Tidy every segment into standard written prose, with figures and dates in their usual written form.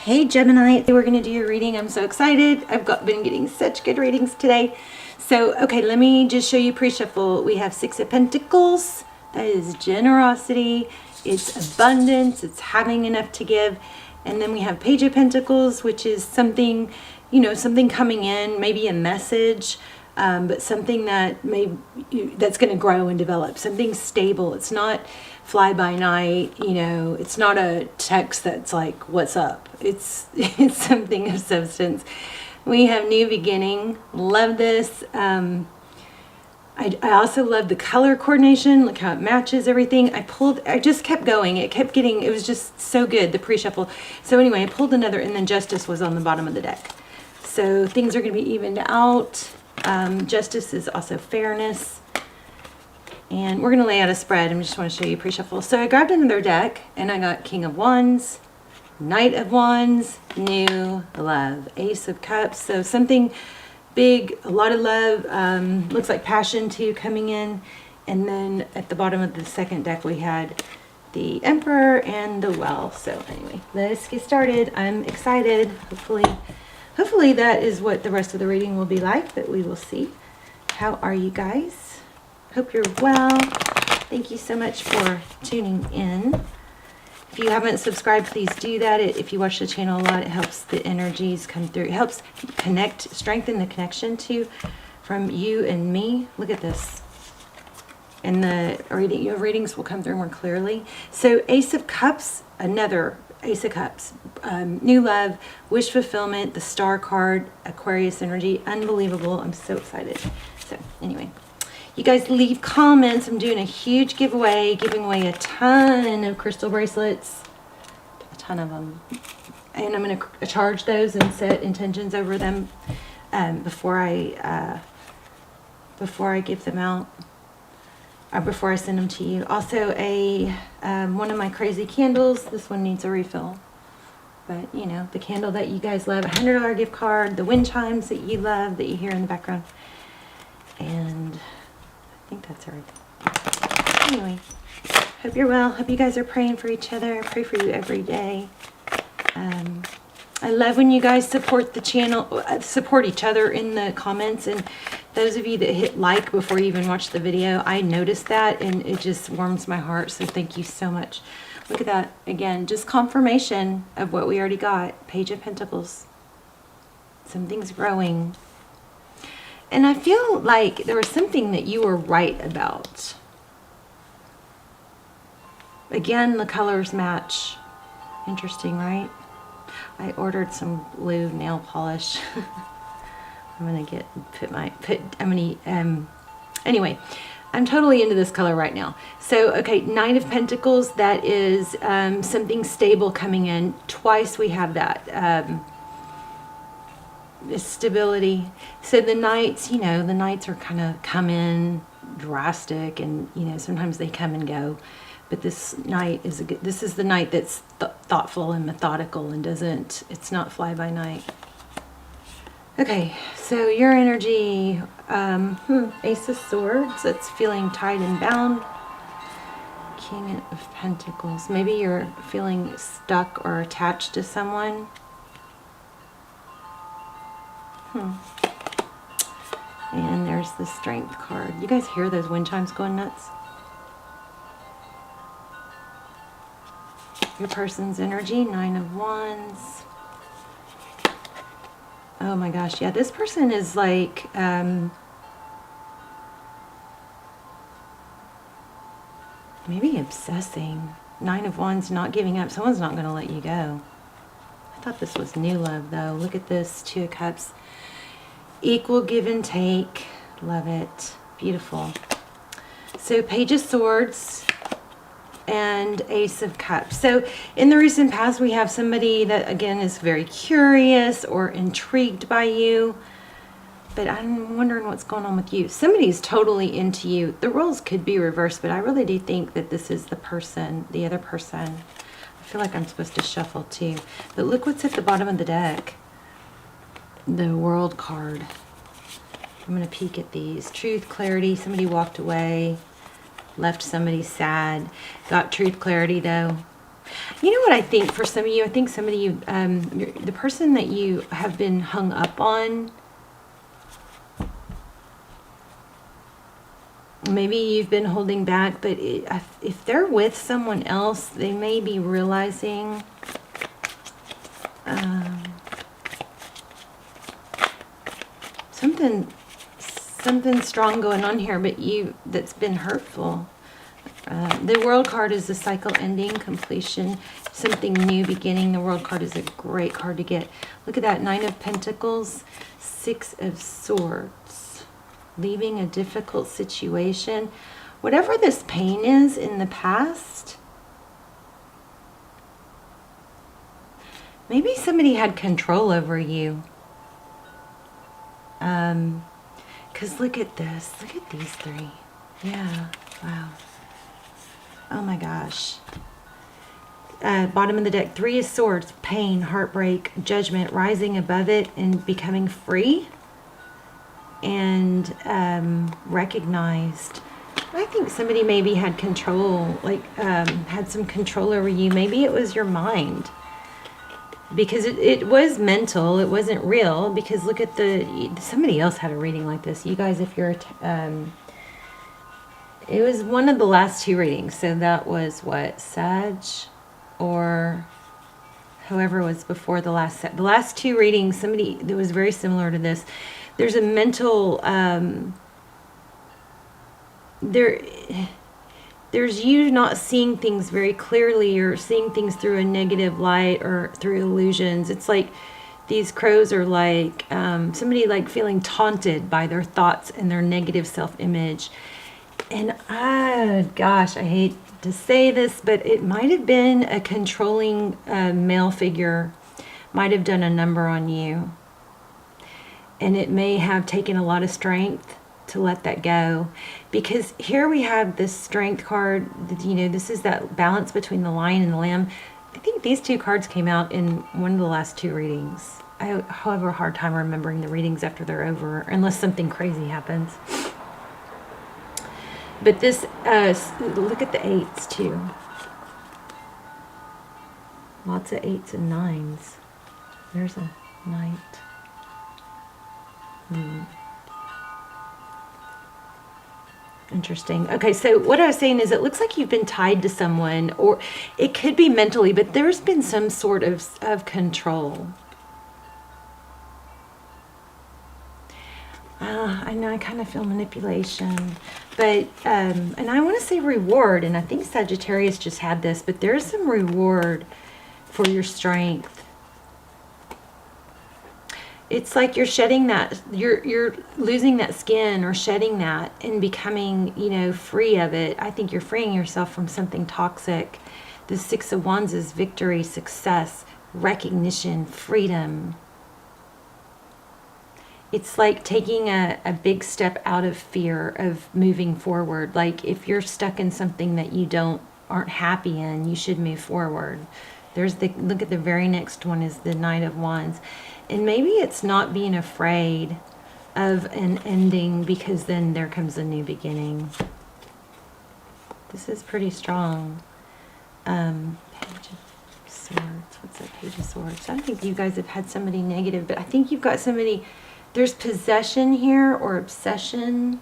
Hey Gemini, we're going to do your reading. I'm so excited. Been getting such good readings today. So, okay, let me just show you pre-shuffle. We have Six of Pentacles. That is generosity. It's abundance. It's having enough to give. And then we have Page of Pentacles, which is something, something coming in, maybe a message, but something that that's going to grow and develop. Something stable. It's not fly by night. It's not a text that's like, "What's up?" It's something of substance. We have new beginning. Love this. I also love the color coordination. Look how it matches everything. I just kept going. It was just so good, the pre-shuffle. So anyway, I pulled another, and then Justice was on the bottom of the deck. So things are going to be evened out. Justice is also fairness. And we're going to lay out a spread. I just want to show you pre-shuffle. So I grabbed another deck, and I got King of Wands, Knight of Wands, New Love, Ace of Cups. So something big, a lot of love. Looks like passion too coming in. And then at the bottom of the second deck, we had the Emperor and the Well. So anyway, let's get started. I'm excited. Hopefully that is what the rest of the reading will be like, but we will see. How are you guys? Hope you're well. Thank you so much for tuning in. If you haven't subscribed, please do that. If you watch the channel a lot, it helps the energies come through. It helps strengthen the connection from you and me. Look at this. And your readings will come through more clearly. So Ace of Cups, another Ace of Cups, new love, wish fulfillment, the Star card, Aquarius energy, unbelievable. I'm so excited. So anyway, you guys leave comments. I'm doing a huge giveaway, giving away a ton of crystal bracelets, a ton of them. And I'm going to charge those and set intentions over them before I give them out, or before I send them to you. Also, one of my crazy candles. This one needs a refill. But, the candle that you guys love, a $100 gift card, the wind chimes that you love, that you hear in the background. And I think that's everything. Anyway, hope you're well. Hope you guys are praying for each other. I pray for you every day. I love when you guys support the channel, support each other in the comments. And those of you that hit like before you even watch the video, I noticed that, and it just warms my heart. So thank you so much. Look at that. Again, just confirmation of what we already got. Page of Pentacles. Something's growing. And I feel like there was something that you were right about. Again, the colors match. Interesting, right? I ordered some blue nail polish. Anyway, I'm totally into this color right now. So, okay, Nine of Pentacles, that is something stable coming in. Twice we have that. Stability. So the Knights, the Knights are kind of come in drastic, and sometimes they come and go. But this Knight is this is the Knight that's thoughtful and methodical, and it's not fly by night. Okay, so your energy, Ace of Swords, that's feeling tied and bound. King of Pentacles, maybe you're feeling stuck or attached to someone. And there's the Strength card. You guys hear those wind chimes going nuts? Your person's energy, Nine of Wands. Oh my gosh, yeah, this person is like, maybe obsessing. Nine of Wands, not giving up. Someone's not going to let you go. I thought this was new love, though. Look at this, Two of Cups. Equal give and take. Love it. Beautiful. So Page of Swords and Ace of Cups. So in the recent past, we have somebody that, again, is very curious or intrigued by you. But I'm wondering what's going on with you. Somebody's totally into you. The roles could be reversed, but I really do think that this is the person, the other person. I feel like I'm supposed to shuffle too. But look what's at the bottom of the deck. The World card. I'm going to peek at these. Truth, clarity. Somebody walked away. Left somebody sad. Got truth, clarity though. You know what I think for some of you? I think some of you, the person that you have been hung up on, maybe you've been holding back, but if they're with someone else, they may be realizing something strong going on here, but that's been hurtful. The World card is the cycle ending, completion, something new beginning. The World card is a great card to get. Look at that, 9 of Pentacles, 6 of Swords. Leaving a difficult situation. Whatever this pain is in the past, maybe somebody had control over you. Because look at this. Look at these 3. Yeah, wow. Oh my gosh. Bottom of the deck, 3 of Swords, pain, heartbreak, judgment, rising above it and becoming free and recognized. I think somebody maybe had control, like had some control over you. Maybe it was your mind. Because it was mental, it wasn't real. Because look at somebody else had a reading like this. You guys, if you're, it was one of the last 2 readings. So that was what, Sag or whoever was before the last set. The last 2 readings, somebody that was very similar to this. There's a mental, there's you not seeing things very clearly or seeing things through a negative light or through illusions. It's like these crows are like somebody like feeling taunted by their thoughts and their negative self-image. And gosh, I hate to say this, but it might have been a controlling male figure, might have done a number on you. And it may have taken a lot of strength to let that go, because here we have this Strength card. You know, this is that balance between the lion and the lamb. I think these 2 cards came out in one of the last 2 readings. I have a hard time remembering the readings after they're over, unless something crazy happens. But this, look at the 8s too. Lots of 8s and 9s. There's a Knight. Interesting. Okay, so what I was saying is it looks like you've been tied to someone, or it could be mentally, but there's been some sort of control. I know I kind of feel manipulation, but, and I want to say reward, and I think Sagittarius just had this, but there's some reward for your strength. It's like you're shedding that, you're losing that skin or shedding that and becoming, you know, free of it. I think you're freeing yourself from something toxic. The 6 of Wands is victory, success, recognition, freedom. It's like taking a big step out of fear of moving forward. Like if you're stuck in something that you aren't happy in, you should move forward. Look at the very next one is the Knight of Wands. And maybe it's not being afraid of an ending, because then there comes a new beginning. This is pretty strong. Page of Swords. What's that Page of Swords? I don't think you guys have had somebody negative, but I think you've got somebody, there's possession here or obsession.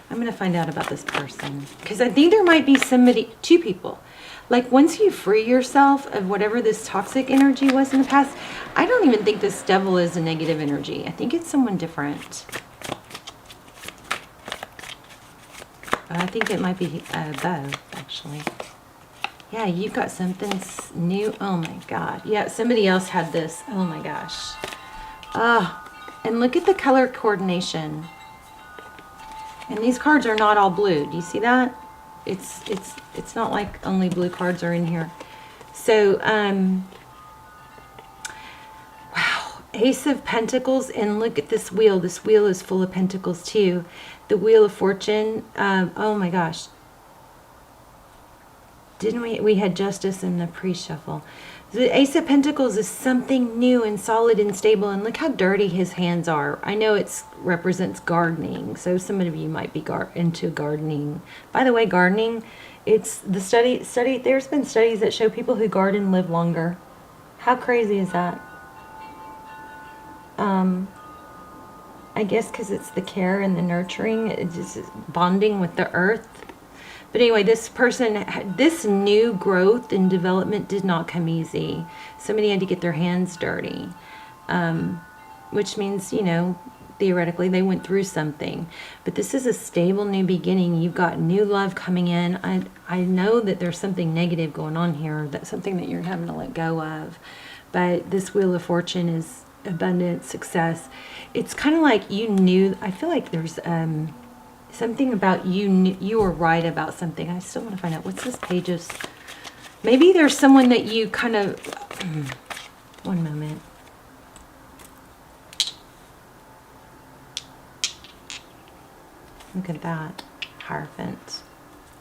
I'm going to find out about this person, because I think there might be 2 people. Like once you free yourself of whatever this toxic energy was in the past, I don't even think this Devil is a negative energy. I think it's someone different. I think it might be both, actually. Yeah, you've got something new. Oh my God. Yeah, somebody else had this. Oh my gosh. And look at the color coordination. And these cards are not all blue. Do you see that? It's not like only blue cards are in here. So, wow, Ace of Pentacles, and look at this wheel. This wheel is full of pentacles too. The Wheel of Fortune. Oh my gosh. Didn't we had Justice in the pre-shuffle. The Ace of Pentacles is something new and solid and stable. And look how dirty his hands are. I know it represents gardening. So some of you might be into gardening. By the way, gardening, it's the study. There's been studies that show people who garden live longer. How crazy is that? I guess because it's the care and the nurturing. It's just bonding with the earth. But anyway, this person, this new growth and development did not come easy. Somebody had to get their hands dirty, which means, you know, theoretically they went through something. But this is a stable new beginning. You've got new love coming in. I know that there's something negative going on here. That's something that you're having to let go of. But this Wheel of Fortune is abundance, success. It's kind of like you knew. I feel like there's... something about you were right about something. I still want to find out what's this pages. Maybe there's someone that you kind of one moment. Look at that. Hierophant.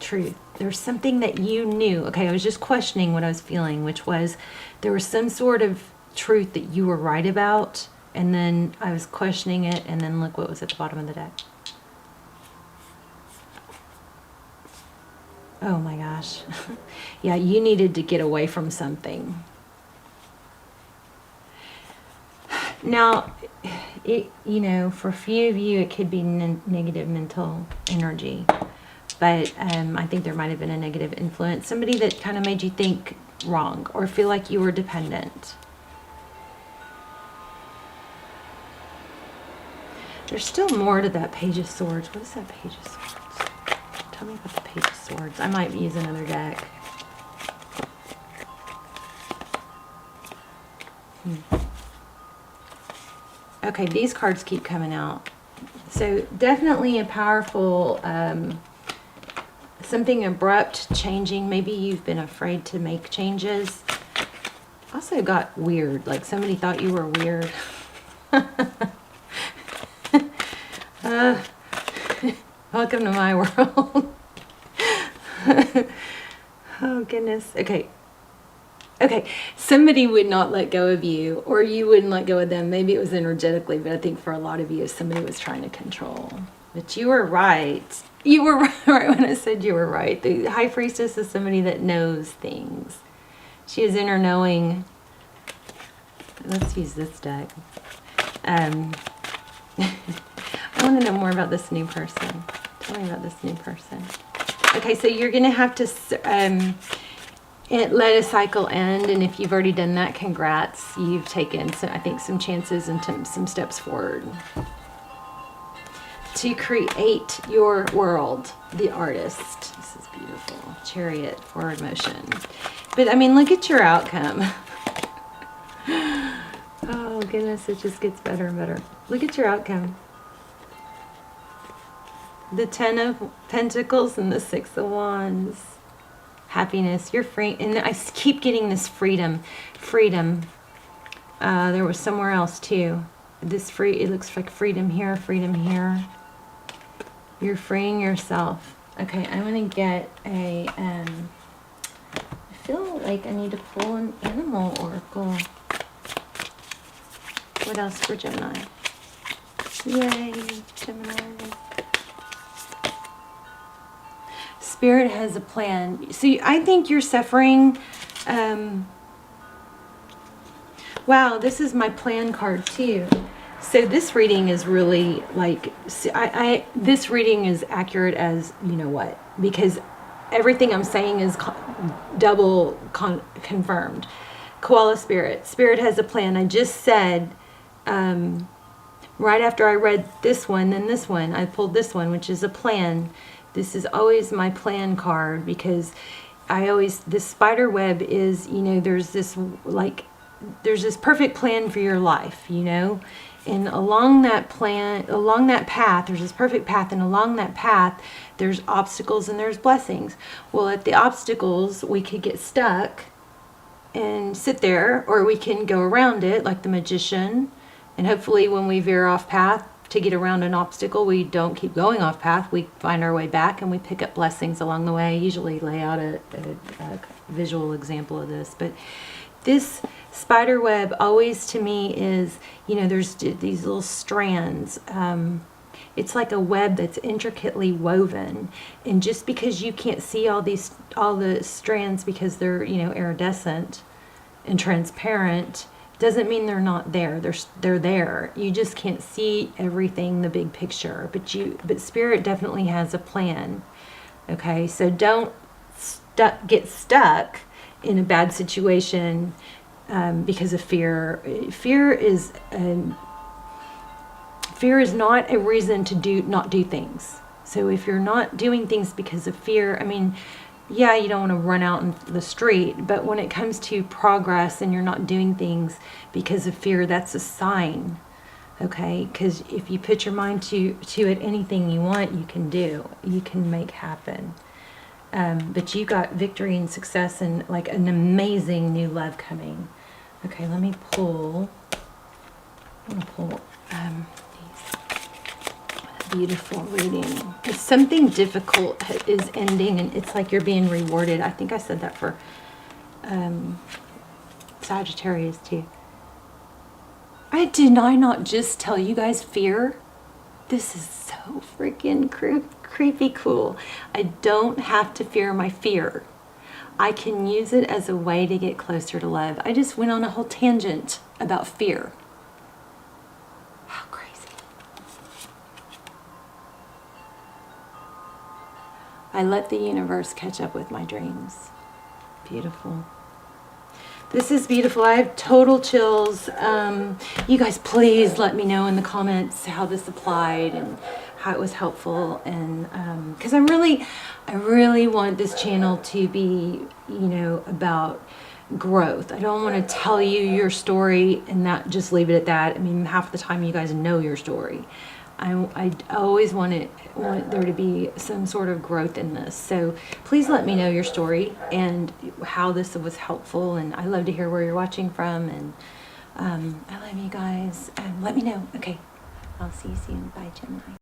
Truth. There's something that you knew. Okay, I was just questioning what I was feeling, which was there was some sort of truth that you were right about, and then I was questioning it, and then look what was at the bottom of the deck. Oh my gosh. Yeah, you needed to get away from something. Now, you know, for a few of you, it could be negative mental energy. But I think there might have been a negative influence. Somebody that kind of made you think wrong or feel like you were dependent. There's still more to that Page of Swords. What is that Page of Swords? Tell me about the Page of Swords. I might use another deck. Okay, these cards keep coming out. So definitely a powerful, something abrupt, changing. Maybe you've been afraid to make changes. Also got weird, like somebody thought you were weird. Welcome to my world. Oh, goodness. Okay. Okay. Somebody would not let go of you, or you wouldn't let go of them. Maybe it was energetically, but I think for a lot of you, somebody was trying to control. But you were right. You were right when I said you were right. The High Priestess is somebody that knows things. She is inner knowing. Let's use this deck. I want to know more about this new person. Tell me about this new person. Okay, so you're going to have to let a cycle end, and if you've already done that, congrats. You've taken, I think, some chances and some steps forward. To create your world, the artist. This is beautiful. Chariot, forward motion. But, I mean, look at your outcome. Oh, goodness, it just gets better and better. Look at your outcome. The 10 of Pentacles and the 6 of Wands. Happiness. You're free. And I keep getting this freedom. Freedom. There was somewhere else too. It looks like freedom here, freedom here. You're freeing yourself. Okay, I'm going to get a, I feel like I need to pull an animal oracle. What else for Gemini? Yay, Gemini. Spirit has a plan. See, I think you're suffering. Wow, this is my plan card too. So this reading is really like, this reading is accurate as you know what, because everything I'm saying is double confirmed. Koala Spirit. Spirit has a plan. I just said, right after I read this one, then this one, I pulled this one, which is a plan. This is always my plan card, because this spider web is, you know, there's this perfect plan for your life, you know, and along that path, there's this perfect path, and along that path, there's obstacles and there's blessings. Well, at the obstacles, we could get stuck and sit there, or we can go around it like the magician, and hopefully when we veer off path, to get around an obstacle, we don't keep going off path. We find our way back and we pick up blessings along the way. I usually lay out a visual example of this. But this spider web always to me is, you know, there's these little strands. It's like a web that's intricately woven, and just because you can't see all the strands because they're, you know, iridescent and transparent, doesn't mean they're not there. They're there. You just can't see everything, the big picture. But Spirit definitely has a plan. Okay, so don't get stuck in a bad situation because of fear. Fear is not a reason to not do things. So if you're not doing things because of fear, I mean, yeah, you don't want to run out in the street, but when it comes to progress and you're not doing things because of fear, that's a sign. Okay, because if you put your mind to it, anything you want, you can do. You can make happen. But you got victory and success and like an amazing new love coming. Okay, let me pull. I'm gonna pull beautiful reading. If something difficult is ending and it's like you're being rewarded. I think I said that for Sagittarius too. Did I not just tell you guys fear? This is so freaking creepy cool. I don't have to fear my fear. I can use it as a way to get closer to love. I just went on a whole tangent about fear. How crazy. I let the universe catch up with my dreams. Beautiful. This is beautiful. I have total chills. You guys, please let me know in the comments how this applied and how it was helpful. And because I really want this channel to be, you know, about growth. I don't want to tell you your story and not just leave it at that. I mean, half the time you guys know your story. I always want there to be some sort of growth in this. So please let me know your story and how this was helpful. And I love to hear where you're watching from. And I love you guys. Let me know. Okay. I'll see you soon. Bye, Gemini.